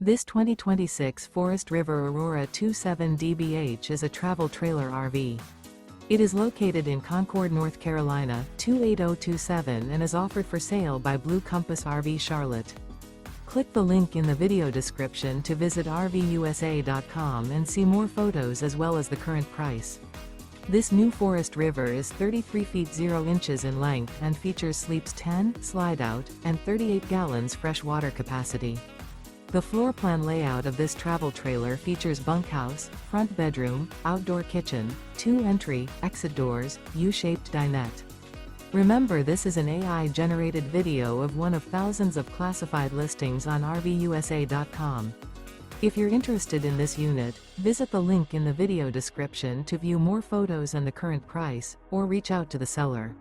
This 2026 Forest River Aurora 27 DBH is a travel trailer RV. It is located in Concord, North Carolina, 28027 and is offered for sale by Blue Compass RV Charlotte. Click the link in the video description to visit RVUSA.com and see more photos as well as the current price. This new Forest River is 33 feet 0 inches in length and features sleeps 10, Slideout, and 38 gallons fresh water capacity. The floor plan layout of this travel trailer features bunkhouse, front bedroom, outdoor kitchen, 2 entry, exit doors, U-shaped dinette. Remember, this is an AI-generated video of one of thousands of classified listings on RVUSA.com. If you're interested in this unit, visit the link in the video description to view more photos and the current price, or reach out to the seller.